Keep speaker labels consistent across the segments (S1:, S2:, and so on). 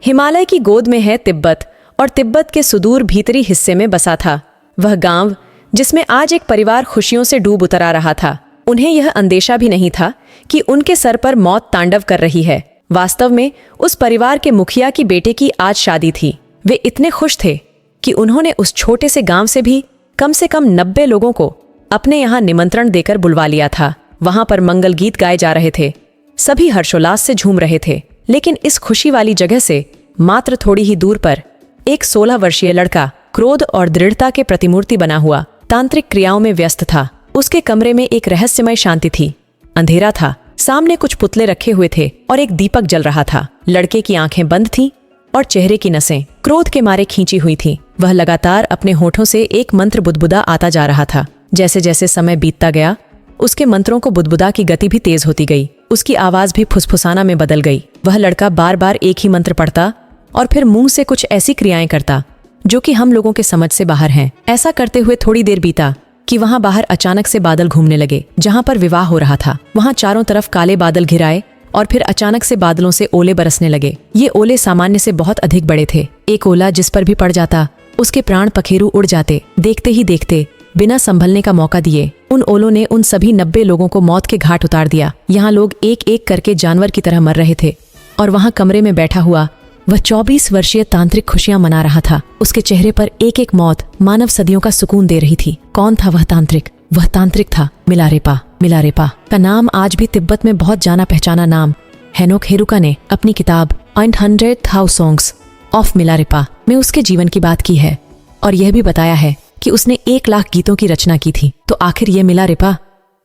S1: हिमालय की गोद में है तिब्बत और तिब्बत के सुदूर भीतरी हिस्से में बसा था वह गांव जिसमें आज एक परिवार खुशियों से डूब उतर आ रहा था। उन्हें यह अंदेशा भी नहीं था कि उनके सर पर मौत तांडव कर रही है। वास्तव में उस परिवार के मुखिया की बेटे की आज शादी थी। वे इतने खुश थे कि उन्होंने उस छोटे से गांव से कम 90 लोगों को अपने यहाँ निमंत्रण देकर बुलवा लिया था। वहां पर मंगल गीत गाए जा रहे थे, सभी हर्षोल्लास से झूम रहे थे। लेकिन इस खुशी वाली जगह से मात्र थोड़ी ही दूर पर एक 16 वर्षीय लड़का क्रोध और दृढ़ता के प्रतिमूर्ति बना हुआ तांत्रिक क्रियाओं में व्यस्त था। उसके कमरे में एक रहस्यमय शांति थी। अंधेरा था, सामने कुछ पुतले रखे हुए थे और एक दीपक जल रहा था। लड़के की आंखें बंद थीं और चेहरे की नसें क्रोध के मारे खींची हुई थीं। वह लगातार अपने होठों से एक मंत्र बुदबुदा आता जा रहा था। जैसे जैसे समय बीतता गया, उसके मंत्रों को बुदबुदा की गति भी तेज होती गई। उसकी आवाज भी फुसफुसाना में बदल गई। वह लड़का बार बार एक ही मंत्र पढ़ता और फिर मुंह से कुछ ऐसी क्रियाएं करता जो कि हम लोगों के समझ से बाहर हैं। ऐसा करते हुए थोड़ी देर बीता कि वहां बाहर अचानक से बादल घूमने लगे। जहां पर विवाह हो रहा था वहां चारों तरफ काले बादल घिराए और फिर अचानक से बादलों से ओले बरसने लगे। ये ओले सामान्य से बहुत अधिक बड़े थे। एक ओला जिस पर भी पड़ जाता उसके प्राण पखेरु उड़ जाते। देखते ही देखते बिना संभलने का मौका दिए उन ओलों ने उन सभी 90 लोगों को मौत के घाट उतार दिया। यहाँ लोग एक एक करके जानवर की तरह मर रहे थे और वहां कमरे में बैठा हुआ वह 24 वर्षीय तांत्रिक खुशियां मना रहा था। उसके चेहरे पर एक एक मौत मानव सदियों का सुकून दे रही थी। कौन था वह तांत्रिक? वह तांत्रिक था मिलारेपा। मिलारेपा का नाम आज भी तिब्बत में बहुत जाना पहचाना नाम हेनोक हेरुका ने अपनी किताब 100,000 Songs of मिलारेपा में उसके जीवन की बात की है और यह भी बताया है कि उसने 1 लाख गीतों की रचना की थी। तो आखिर यह मिलारेपा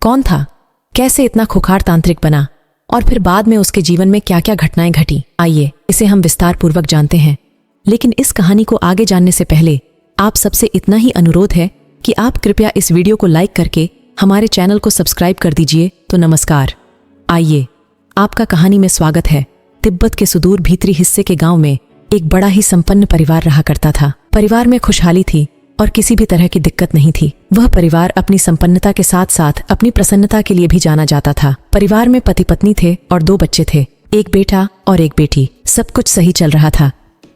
S1: कौन था? कैसे इतना खुखार तांत्रिक बना और फिर बाद में उसके जीवन में क्या क्या घटनाएं घटी? आइए इसे हम विस्तार पूर्वक जानते हैं। लेकिन इस कहानी को आगे जानने से पहले आप सबसे इतना ही अनुरोध है कि आप कृपया इस वीडियो को लाइक करके हमारे चैनल को सब्सक्राइब कर दीजिए। तो नमस्कार, आइए आपका कहानी में स्वागत है। तिब्बत के सुदूर भीतरी हिस्से के गांव में एक बड़ा ही संपन्न परिवार रहा करता था। परिवार में खुशहाली थी और किसी भी तरह की दिक्कत नहीं थी। वह परिवार अपनी संपन्नता के साथ साथ अपनी प्रसन्नता के लिए भी जाना जाता था। परिवार में पति पत्नी थे और 2 बच्चे थे, एक बेटा और एक बेटी। सब कुछ सही चल रहा था,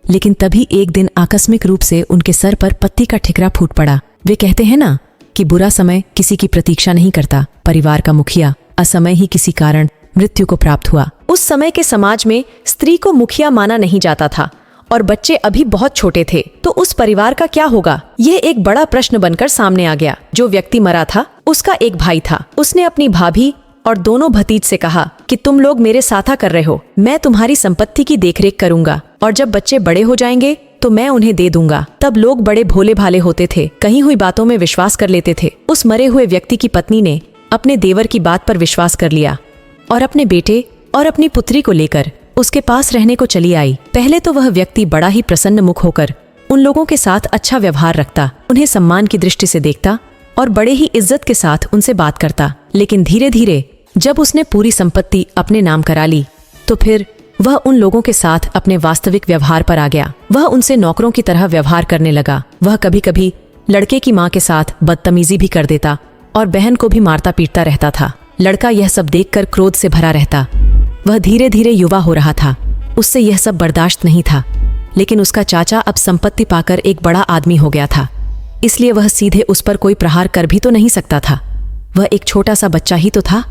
S1: लेकिन तभी एक दिन आकस्मिक रूप से उनके सर पर पत्ती का ठिकरा फूट पड़ा। वे कहते हैं ना कि बुरा समय किसी की प्रतीक्षा नहीं करता। परिवार का मुखिया असमय ही किसी कारण मृत्यु को प्राप्त हुआ। उस समय के समाज में स्त्री को मुखिया माना नहीं जाता था और बच्चे अभी बहुत छोटे थे। तो उस परिवार का क्या होगा, ये एक बड़ा प्रश्न बनकर सामने आ गया। जो व्यक्ति मरा था उसका एक भाई था। उसने अपनी भाभी और दोनों भतीज से कहा कि तुम लोग मेरे साथा कर रहे हो, मैं तुम्हारी संपत्ति की देखरेख करूंगा और जब बच्चे बड़े हो जाएंगे तो मैं उन्हें दे दूंगा। तब लोग बड़े भोले भाले होते थे, कही हुई बातों में विश्वास कर लेते थे। उस मरे हुए व्यक्ति की पत्नी ने अपने देवर की बात पर विश्वास कर लिया और अपने बेटे और अपनी पुत्री को लेकर उसके पास रहने को चली आई। पहले तो वह व्यक्ति बड़ा ही प्रसन्न मुख होकर उन लोगों के साथ अच्छा व्यवहार रखता, उन्हें सम्मान की दृष्टि से देखता और बड़े ही इज्जत के साथ उनसे बात करता। लेकिन धीरे धीरे जब उसने पूरी संपत्ति अपने नाम करा ली तो फिर वह उन लोगों के साथ अपने वास्तविक व्यवहार पर आ गया। वह उनसे नौकरों की तरह व्यवहार करने लगा। वह कभी कभी लड़के की माँ के साथ बदतमीजी भी कर देता और बहन को भी मारता पीटता रहता था। लड़का यह सब देखकर क्रोध से भरा रहता। वह धीरे धीरे युवा हो रहा था, उससे यह सब बर्दाश्त नहीं था। लेकिन उसका चाचा अब संपत्ति पाकर एक बड़ा आदमी हो गया था, इसलिए वह सीधे उस पर कोई प्रहार कर भी तो नहीं सकता था। वह एक छोटा सा बच्चा ही तो था।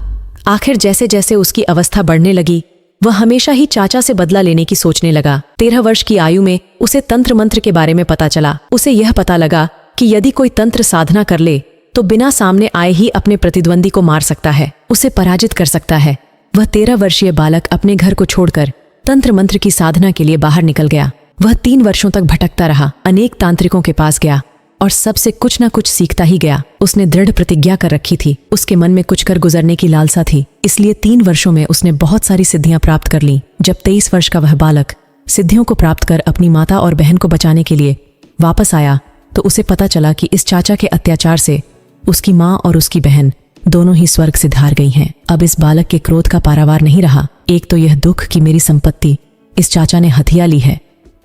S1: आखिर जैसे जैसे उसकी अवस्था बढ़ने लगी वह हमेशा ही चाचा से बदला लेने की सोचने लगा। 13 वर्ष की आयु में उसे तंत्र मंत्र के बारे में पता चला। उसे यह पता लगा कि यदि कोई तंत्र साधना कर ले तो बिना सामने आए ही अपने प्रतिद्वंदी को मार सकता है, उसे पराजित कर सकता है। वह 13 वर्षीय बालक अपने घर को छोड़कर तंत्र मंत्र की साधना के लिए बाहर निकल गया। वह 3 वर्षों तक भटकता रहा, अनेक तांत्रिकों के पास गया और सबसे कुछ न कुछ सीखता ही गया। उसने दृढ़ प्रतिज्ञा कर रखी थी, उसके मन में कुछ कर गुजरने की लालसा थी, इसलिए 3 वर्षों में उसने बहुत सारी सिद्धियां प्राप्त कर ली। जब 23 वर्ष का वह बालक सिद्धियों को प्राप्त कर अपनी माता और बहन को बचाने के लिए वापस आया तो उसे पता चला कि इस चाचा के अत्याचार से उसकी माँ और उसकी बहन दोनों ही स्वर्ग से धार गई हैं। अब इस बालक के क्रोध का पारावार नहीं रहा। एक तो यह दुख कि मेरी संपत्ति इस चाचा ने हथिया ली है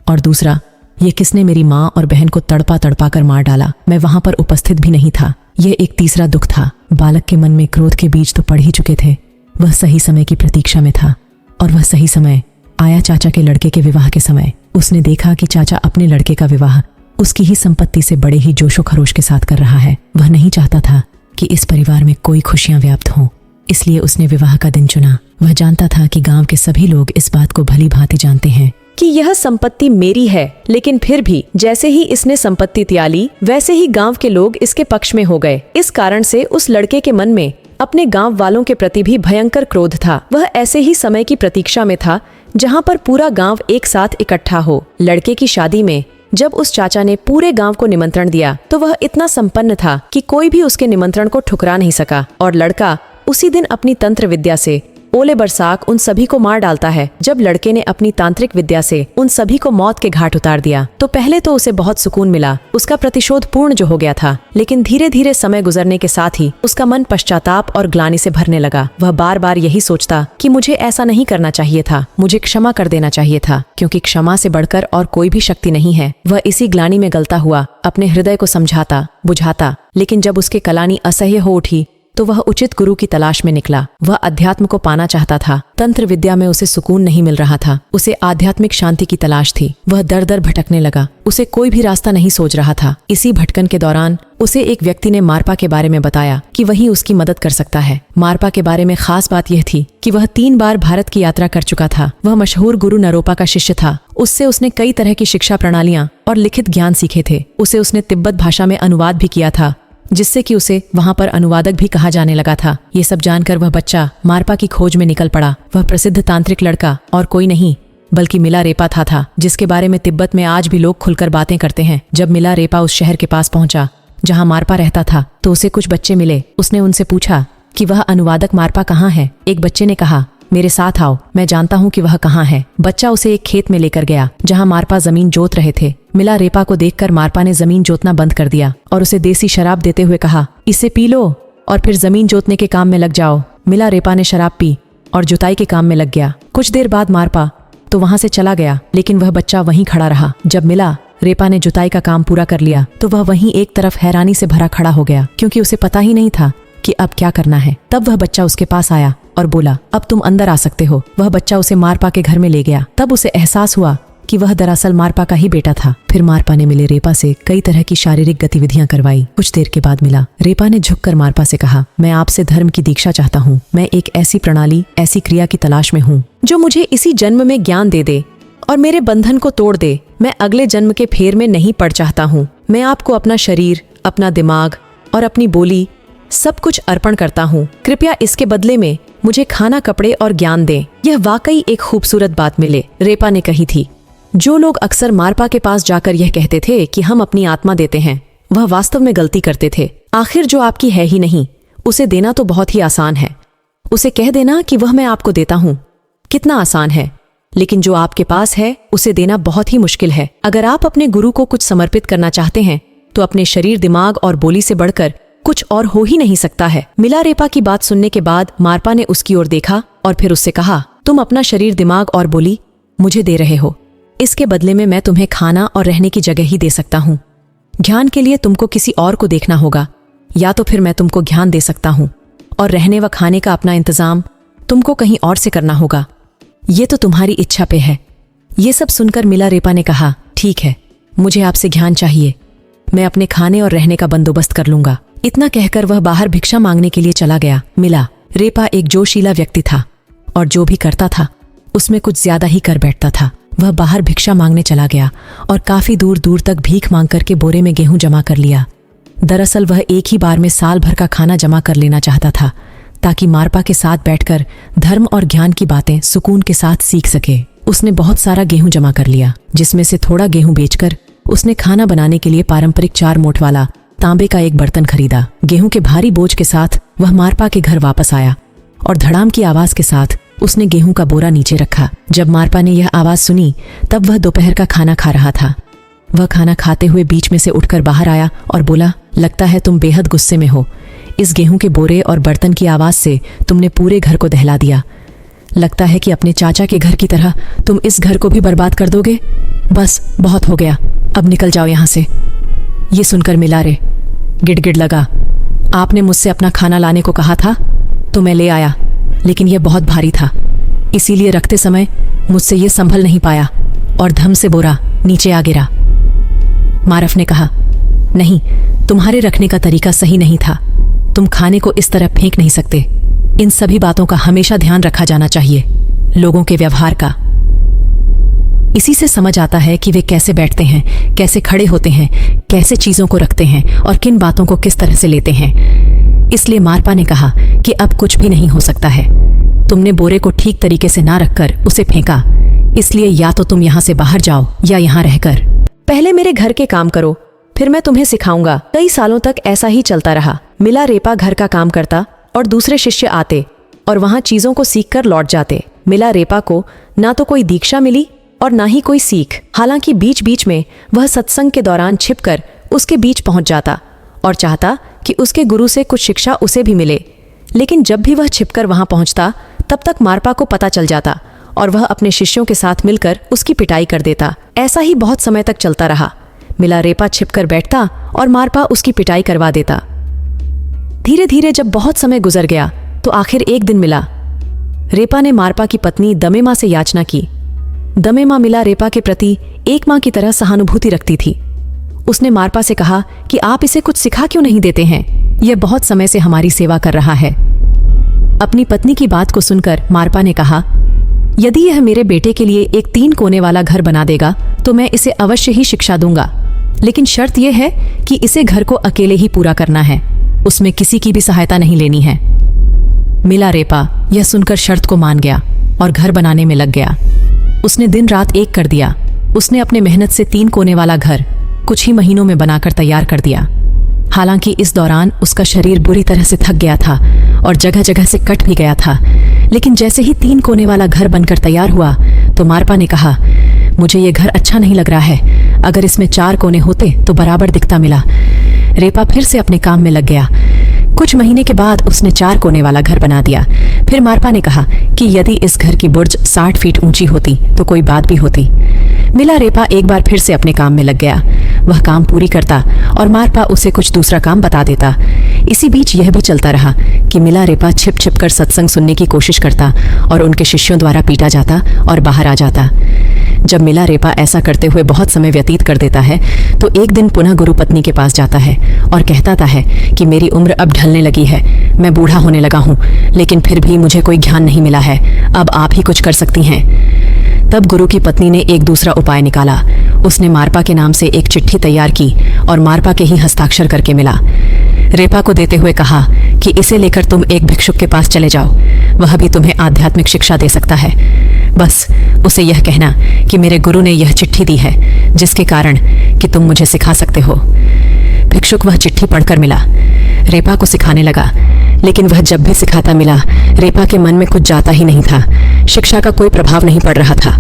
S1: और दूसरा ये किसने मेरी माँ और बहन को तड़पा तड़पा कर मार डाला, मैं वहां पर उपस्थित भी नहीं था। यह एक तीसरा दुख था। बालक के मन में क्रोध के बीज तो पड़ ही चुके थे। वह सही समय की प्रतीक्षा में था और वह सही समय आया चाचा के लड़के के विवाह के समय उसने देखा कि चाचा अपने लड़के का विवाह उसकी ही संपत्ति से बड़े ही जोशो खरोश के साथ कर रहा है। वह नहीं चाहता था कि इस परिवार में कोई खुशियां व्याप्त हों, इसलिए उसने विवाह का दिन चुना। वह जानता था कि गांव के सभी लोग इस बात को भली भांति जानते हैं कि यह संपत्ति मेरी है, लेकिन फिर भी जैसे ही इसने संपत्ति त्याली वैसे ही गांव के लोग इसके पक्ष में हो गए। इस कारण से उस लड़के के मन में अपने गांव वालों के प्रति भी भयंकर क्रोध था। वह ऐसे ही समय की प्रतीक्षा में था जहां पर पूरा गांव एक साथ इकट्ठा हो। लड़के की शादी में जब उस चाचा ने पूरे गांव को निमंत्रण दिया तो वह इतना संपन्न था कि कोई भी उसके निमंत्रण को ठुकरा नहीं सका, और लड़का उसी दिन अपनी तंत्र विद्या से ओले बरसाक उन सभी को मार डालता है। जब लड़के ने अपनी तांत्रिक विद्या से उन सभी को मौत के घाट उतार दिया तो पहले तो उसे बहुत सुकून मिला, उसका प्रतिशोध पूर्ण जो हो गया था। लेकिन धीरे धीरे समय गुजरने के साथ ही उसका मन पश्चाताप और ग्लानि से भरने लगा। वह बार बार यही सोचता कि मुझे ऐसा नहीं करना चाहिए था, मुझे क्षमा कर देना चाहिए था, क्योंकि क्षमा से बढ़कर और कोई भी शक्ति नहीं है। वह इसी ग्लानि में गलता हुआ अपने हृदय को समझाता बुझाता, लेकिन जब उसके कलानी असह्य हो उठी तो वह उचित गुरु की तलाश में निकला। वह अध्यात्म को पाना चाहता था। तंत्र विद्या में उसे सुकून नहीं मिल रहा था, उसे आध्यात्मिक शांति की तलाश थी। वह दर दर भटकने लगा, उसे कोई भी रास्ता नहीं सोच रहा था। इसी भटकन के दौरान उसे एक व्यक्ति ने मारपा के बारे में बताया कि वही उसकी मदद कर सकता है। मारपा के बारे में खास बात यह थी कि वह 3 बार भारत की यात्रा कर चुका था। वह मशहूर गुरु नरोपा का शिष्य था। उससे उसने कई तरह की शिक्षा प्रणालियां और लिखित ज्ञान सीखे थे। उसे उसने तिब्बत भाषा में अनुवाद भी किया था, जिससे कि उसे वहां पर अनुवादक भी कहा जाने लगा था। ये सब जानकर वह बच्चा मारपा की खोज में निकल पड़ा। वह प्रसिद्ध तांत्रिक लड़का और कोई नहीं बल्कि मिलारेपा था, जिसके बारे में तिब्बत में आज भी लोग खुलकर बातें करते हैं। जब मिलारेपा उस शहर के पास पहुंचा जहां मारपा रहता था तो उसे कुछ बच्चे मिले। उसने उनसे पूछा कि वह अनुवादक मारपा कहाँ है। एक बच्चे ने कहा, मेरे साथ आओ, मैं जानता हूँ कि वह कहाँ है। बच्चा उसे एक खेत में लेकर गया जहाँ मारपा जमीन जोत रहे थे। मिलारेपा को देखकर मारपा ने जमीन जोतना बंद कर दिया और उसे देसी शराब देते हुए कहा, इसे पी लो और फिर जमीन जोतने के काम में लग जाओ। मिलारेपा ने शराब पी और जुताई के काम में लग गया। कुछ देर बाद मारपा तो वहां से चला गया, लेकिन वह बच्चा वहीं खड़ा रहा। जब मिलारेपा ने जुताई का काम पूरा कर लिया तो वह वहीं एक तरफ हैरानी से भरा खड़ा हो गया, क्योंकि उसे पता ही नहीं था कि अब क्या करना है। तब वह बच्चा उसके पास आया और बोला, अब तुम अंदर आ सकते हो। वह बच्चा उसे मारपा के घर में ले गया। तब उसे एहसास हुआ कि वह दरअसल मारपा का ही बेटा था। फिर मारपा ने मिलारेपा से कई तरह की शारीरिक गतिविधियां करवाई। कुछ देर के बाद मिलारेपा ने झुककर मारपा से कहा, मैं आपसे धर्म की दीक्षा चाहता हूँ। मैं एक ऐसी प्रणाली, ऐसी क्रिया की तलाश में हूँ जो मुझे इसी जन्म में ज्ञान दे दे और मेरे बंधन को तोड़ दे। मैं अगले जन्म के फेर में नहीं पड़ चाहता हूँ। मैं आपको अपना शरीर, अपना दिमाग और अपनी बोली सब कुछ अर्पण करता हूँ। कृपया इसके बदले में मुझे खाना, कपड़े और ज्ञान दें। यह वाकई एक खूबसूरत बात मिलारेपा ने कही थी। जो लोग अक्सर मारपा के पास जाकर यह कहते थे कि हम अपनी आत्मा देते हैं, वह वास्तव में गलती करते थे। आखिर जो आपकी है ही नहीं, उसे देना तो बहुत ही आसान है। उसे कह देना कि वह मैं आपको देता हूँ, कितना आसान है। लेकिन जो आपके पास है उसे देना बहुत ही मुश्किल है। अगर आप अपने गुरु को कुछ समर्पित करना चाहते हैं तो अपने शरीर, दिमाग और बोली से बढ़कर कुछ और हो ही नहीं सकता है। मिलारेपा की बात सुनने के बाद मारपा ने उसकी ओर देखा और फिर उससे कहा, तुम अपना शरीर, दिमाग और बोली मुझे दे रहे हो, इसके बदले में मैं तुम्हें खाना और रहने की जगह ही दे सकता हूँ। ज्ञान के लिए तुमको किसी और को देखना होगा, या तो फिर मैं तुमको ज्ञान दे सकता हूँ और रहने व खाने का अपना इंतजाम तुमको कहीं और से करना होगा। ये तो तुम्हारी इच्छा पे है। ये सब सुनकर मिलारेपा ने कहा, ठीक है, मुझे आपसे ज्ञान चाहिए, मैं अपने खाने और रहने का बंदोबस्त कर लूंगा। इतना कहकर वह बाहर भिक्षा मांगने के लिए चला गया। मिलारेपा एक जोशीला व्यक्ति था और जो भी करता था उसमें कुछ ज्यादा ही कर बैठता था। वह बाहर भिक्षा मांगने चला गया और काफी दूर दूर तक भीख मांग करके बोरे में गेहूं जमा कर लिया। दरअसल वह एक ही बार में साल भर का खाना जमा कर लेना चाहता था, ताकि मारपा के साथ बैठकर धर्म और ज्ञान की बातें सुकून के साथ सीख सके। उसने बहुत सारा गेहूं जमा कर लिया, जिसमें से थोड़ा गेहूं बेचकर उसने खाना बनाने के लिए पारंपरिक 4 मोट वाला तांबे का एक बर्तन खरीदा। गेहूं के भारी बोझ के साथ वह मारपा के घर वापस आया और धड़ाम की आवाज के साथ उसने गेहूं का बोरा नीचे रखा। जब मारपा ने यह आवाज सुनी तब वह दोपहर का खाना खा रहा था। वह खाना खाते हुए बीच में से उठकर बाहर आया और बोला, लगता है तुम बेहद गुस्से में हो। इस गेहूं के बोरे और बर्तन की आवाज से तुमने पूरे घर को दहला दिया। लगता है कि अपने चाचा के घर की तरह तुम इस घर को भी बर्बाद कर दोगे। बस बहुत हो गया, अब निकल जाओ यहाँ से। ये सुनकर मिलारे गिड़गिड़ लगा, आपने मुझसे अपना खाना लाने को कहा था तो मैं ले आया, लेकिन यह बहुत भारी था, इसीलिए रखते समय मुझसे ये संभल नहीं पाया और धम से बोरा नीचे आ गिरा। मारफ ने कहा, नहीं, तुम्हारे रखने का तरीका सही नहीं था। तुम खाने को इस तरह फेंक नहीं सकते। इन सभी बातों का हमेशा ध्यान रखा जाना चाहिए, लोगों के व्यवहार का। इसी से समझ आता है कि वे कैसे बैठते हैं, कैसे खड़े होते हैं, कैसे चीजों को रखते हैं और किन बातों को किस तरह से लेते हैं। इसलिए मारपा ने कहा कि अब कुछ भी नहीं हो सकता है। तुमने बोरे को ठीक तरीके से ना रखकर उसे फेंका, इसलिए या तो तुम यहां से बाहर जाओ या यहां रहकर पहले मेरे घर के काम करो, फिर मैं तुम्हें सिखाऊंगा। कई सालों तक ऐसा ही चलता रहा। मिला रेपा घर का काम करता और दूसरे शिष्य आते और वहां चीजों को सीखकर लौट जाते। मिला रेपा को ना तो कोई दीक्षा मिली और ना ही कोई सीख। हालांकि बीच बीच में वह सत्संग के दौरान छिपकर उसके बीच पहुंच जाता और चाहता कि उसके गुरु से कुछ शिक्षा उसे भी मिले। लेकिन जब भी वह छिपकर वहां पहुंचता, तब तक मारपा को पता चल जाता और वह अपने शिष्यों के साथ मिलकर उसकी पिटाई कर देता। ऐसा ही बहुत समय तक चलता रहा। मिला रेपा छिपकर बैठता और मारपा उसकी पिटाई करवा देता। धीरे धीरे जब बहुत समय गुजर गया तो आखिर एक दिन मिला रेपा ने मारपा की पत्नी दमेमा से याचना की। दमेमा मिला रेपा के प्रति एक मां की तरह सहानुभूति रखती थी। उसने मारपा से कहा कि आप इसे कुछ सिखा क्यों नहीं देते हैं, यह बहुत समय से हमारी सेवा कर रहा है। अपनी पत्नी की बात को सुनकर मारपा ने कहा, यदि यह मेरे बेटे के लिए एक 3 कोने वाला घर बना देगा तो मैं इसे अवश्य ही शिक्षा दूंगा, लेकिन शर्त यह है कि इसे घर को अकेले ही पूरा करना है, उसमें किसी की भी सहायता नहीं लेनी है। मिला रेपा यह सुनकर शर्त को मान गया और घर बनाने में लग गया। उसने दिन रात एक कर दिया। उसने अपने मेहनत से 3 कोने वाला घर कुछ ही महीनों में बनाकर तैयार कर दिया। हालांकि इस दौरान उसका शरीर बुरी तरह से थक गया था और जगह जगह से कट भी गया था। लेकिन जैसे ही 3 कोने वाला घर बनकर तैयार हुआ तो मारपा ने कहा, मुझे ये घर अच्छा नहीं लग रहा है, अगर इसमें 4 कोने होते तो बराबर दिखता। मिला रेपा फिर से अपने काम में लग गया। कुछ महीने के बाद उसने 4 कोने वाला घर बना दिया। फिर मारपा ने कहा कि यदि इस घर की बुर्ज 60 फीट ऊंची होती तो कोई बात भी होती। मिला रेपा एक बार फिर से अपने काम में लग गया। वह काम पूरी करता और मारपा उसे कुछ दूसरा काम बता देता। इसी बीच यह भी चलता रहा कि मिला रेपा छिप छिप कर सत्संग सुनने की कोशिश करता और उनके शिष्यों द्वारा पीटा जाता और बाहर आ जाता। जब मिला रेपा ऐसा करते हुए बहुत समय व्यतीत कर देता है तो एक दिन पुनः गुरु पत्नी के पास जाता है और कहता है कि मेरी उम्र अब ढलने लगी है, मैं बूढ़ा होने लगा हूँ, लेकिन फिर भी मुझे कोई ज्ञान नहीं मिला है, अब आप ही कुछ कर सकती हैं। तब गुरु की पत्नी ने एक दूसरा उपाय निकाला। उसने मारपा के नाम से एक चिट्ठी तैयार की और मारपा के ही हस्ताक्षर करके मिला रेपा को देते हुए कहा कि इसे लेकर तुम एक भिक्षुक के पास चले जाओ, वह भी तुम्हें आध्यात्मिक शिक्षा दे सकता है। बस उसे यह कहना कि मेरे गुरु ने यह चिट्ठी दी है जिसके कारण कि तुम मुझे सिखा सकते हो। भिक्षुक वह चिट्ठी पढ़कर मिला रेपा को सिखाने लगा, लेकिन वह जब भी सिखाता मिला रेपा के मन में कुछ जाता ही नहीं था। शिक्षा का कोई प्रभाव नहीं पड़ रहा था।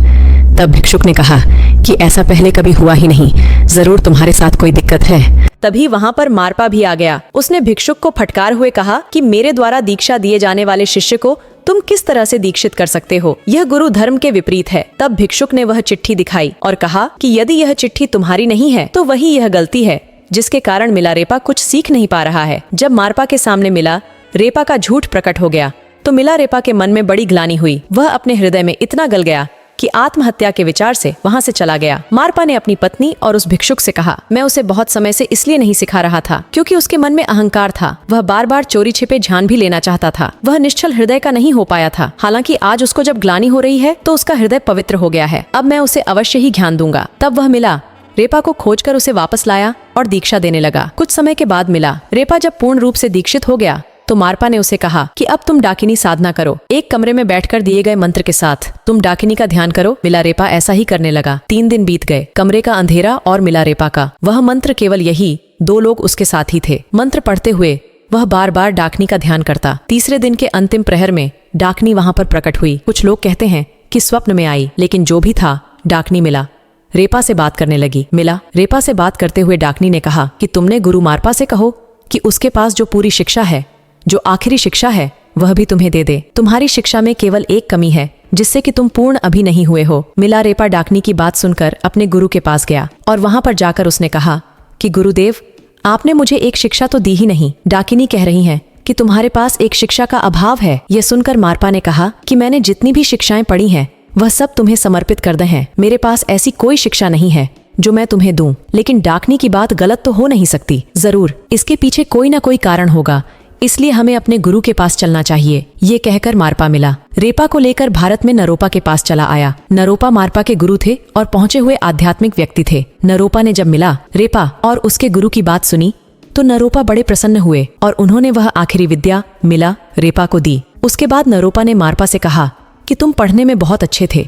S1: तब भिक्षुक ने कहा कि ऐसा पहले कभी हुआ ही नहीं, जरूर तुम्हारे साथ कोई दिक्कत है।
S2: तभी वहां पर मारपा भी आ गया। उसने भिक्षुक को फटकार हुए कहा कि मेरे द्वारा दीक्षा दिए जाने वाले शिष्य को तुम किस तरह से दीक्षित कर सकते हो, यह गुरु धर्म के विपरीत है। तब भिक्षुक ने वह चिट्ठी दिखाई और कहा कि यदि यह चिट्ठी तुम्हारी नहीं है तो वही यह गलती है जिसके कारण मिला रेपा कुछ सीख नहीं पा रहा है। जब मारपा के सामने मिला रेपा का झूठ प्रकट हो गया तो मिला रेपा के मन में बड़ी ग्लानि हुई। वह अपने हृदय में इतना गल गया कि आत्महत्या के विचार से वहां से चला गया। मारपा ने अपनी पत्नी और उस भिक्षुक से कहा, मैं उसे बहुत समय से इसलिए नहीं सिखा रहा था क्योंकि उसके मन में अहंकार था। वह बार बार चोरी छिपे ध्यान भी लेना चाहता था। वह निश्चल हृदय का नहीं हो पाया था। हालांकि आज उसको जब ग्लानि हो रही है तो उसका हृदय पवित्र हो गया है। अब मैं उसे अवश्य ही ज्ञान दूंगा। तब वह मिला रेपा को खोजकर उसे वापस लाया और दीक्षा देने लगा। कुछ समय के बाद मिला रेपा जब पूर्ण रूप से दीक्षित हो गया तो मारपा ने उसे कहा कि अब तुम डाकिनी साधना करो, एक कमरे में बैठकर दिए गए मंत्र के साथ तुम डाकिनी का ध्यान करो। मिला रेपा ऐसा ही करने लगा। 3 दिन बीत गए। कमरे का अंधेरा और मिला रेपा का वह मंत्र, केवल यही 2 लोग उसके साथ ही थे। मंत्र पढ़ते हुए वह बार बार डाकनी का ध्यान करता। तीसरे दिन के अंतिम प्रहर में डाकनी वहां पर प्रकट हुई। कुछ लोग कहते हैं कि स्वप्न में आई, लेकिन जो भी था डाकनी मिला रेपा से बात करने लगी। मिला रेपा से बात करते हुए डाकनी ने कहा कि तुमने गुरु मारपा से कहो कि उसके पास जो पूरी शिक्षा है, जो आखिरी शिक्षा है, वह भी तुम्हें दे दे। तुम्हारी शिक्षा में केवल एक कमी है जिससे कि तुम पूर्ण अभी नहीं हुए हो। मिला रेपा डाकनी की बात सुनकर अपने गुरु के पास गया और वहां पर जाकर उसने कहा कि गुरुदेव, आपने मुझे एक शिक्षा तो दी ही नहीं। डाकिनी कह रही हैं कि तुम्हारे पास एक शिक्षा का अभाव है। यह सुनकर मारपा ने कहा कि मैंने जितनी भी शिक्षाएं पढ़ी हैं
S1: वह सब तुम्हें समर्पित कर दे हैं। मेरे पास ऐसी कोई शिक्षा नहीं है जो मैं तुम्हें दूं, लेकिन डाकनी की बात गलत तो हो नहीं सकती। जरूर इसके पीछे कोई ना कोई कारण होगा, इसलिए हमें अपने गुरु के पास चलना चाहिए। ये कहकर मारपा मिला। रेपा को लेकर भारत में नरोपा के पास चला आया। नरोपा मारपा के गुरु थे और पहुंचे हुए आध्यात्मिक व्यक्ति थे। नरोपा ने जब मिला रेपा और उसके गुरु की बात सुनी तो नरोपा बड़े प्रसन्न हुए और उन्होंने वह आखिरी विद्या मिला रेपा को दी। उसके बाद नरोपा ने मारपा से कहा कि तुम पढ़ने में बहुत अच्छे थे,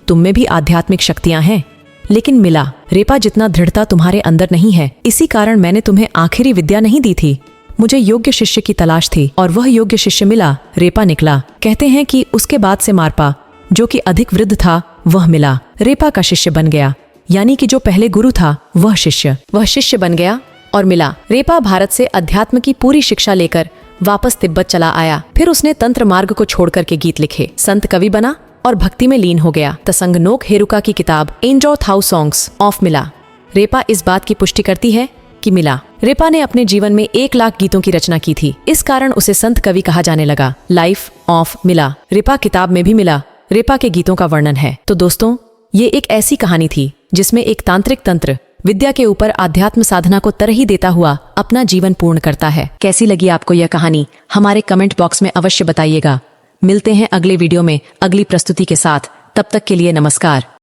S1: तुम में भी आध्यात्मिक शक्तियां हैं, लेकिन मिला रेपा जितना दृढ़ता तुम्हारे अंदर नहीं है, इसी कारण मैंने तुम्हें आखिरी विद्या नहीं दी थी। मुझे योग्य शिष्य की तलाश थी और वह योग्य शिष्य मिला। रेपा निकला। कहते हैं कि उसके बाद से मारपा, जो कि अधिक वृद्ध था, वह मिला। रेपा का शिष्य बन गया, यानी कि जो पहले गुरु था वह शिष्य बन गया और मिला। रेपा भारत से अध्यात्म की पूरी शिक्षा लेकर वापस तिब्बत चला आया। फिर उसने तंत्र मार्ग को छोड़कर के गीत लिखे, संत कवि बना और भक्ति में लीन हो गया। तसंगनोक हेरुका की किताब एंजॉ थाउ सॉन्ग्स ऑफ मिला। रेपा इस बात की पुष्टि करती है कि मिला। रेपा ने अपने जीवन में 1 लाख गीतों की रचना की थी, इस कारण उसे संत कवि कहा जाने लगा। लाइफ ऑफ मिला रेपा किताब में भी मिला रेपा के गीतों का वर्णन है। तो दोस्तों, ये एक ऐसी कहानी थी जिसमें एक तांत्रिक तंत्र विद्या के ऊपर आध्यात्म साधना को तरही देता हुआ अपना जीवन पूर्ण करता है। कैसी लगी आपको यह कहानी? हमारे कमेंट बॉक्स में अवश्य बताइएगा। मिलते हैं अगले वीडियो में अगली प्रस्तुति के साथ। तब तक के लिए नमस्कार।